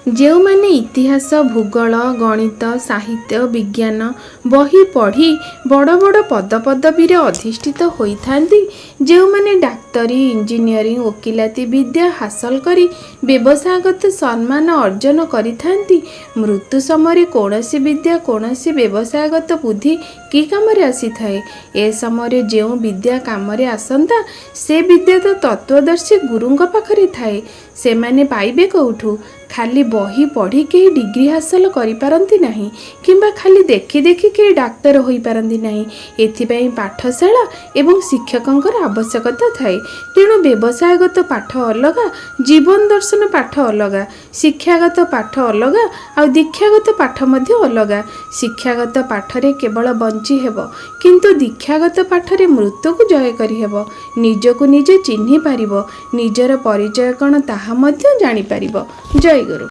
जो माने इतिहास भूगोल गणित साहित्य विज्ञान बही पढ़ी बड़ बड़ पदपदवी अधिष्ठित होइथांती, जो माने डाक्तरी इंजीनियरिंग वकिलाती विद्या हासिल करी व्यवसायगत सम्मान अर्जन करिथांती, मृत्यु समय कौनसी विद्या कौनसी व्यवसायगत बुद्धि कि काम आसी थाए। ए समय जो विद्या काम आसंता से विद्या तो तत्वदर्शी गुरुंग पाखरे थाए। से माने पाइबे कौठू? खाली बही पढ़ी कहीं डिग्री हासिल करिपारंती नाही, किंबा खाली देखी देखी कहीं डाक्तर होई पारंती नाही। एथिपाई पाठशाला एवं शिक्षकंकर आवश्यकता थाए। तेणु व्यवसायगत पाठ अलगा, जीवन दर्शन पाठ अलगा, शिक्षागत पाठ अलगा आ दीक्षागत पाठ मध्य अलगा। शिक्षागत पाठरे केवल बंची हेब, किंतु दीक्षागत पाठरे मृत्यु को जय करि हेब। निजको निजे चिन्हि पारिब, निजर परिचय कण ताहा मध्य जानि पारिब। जय गुरु।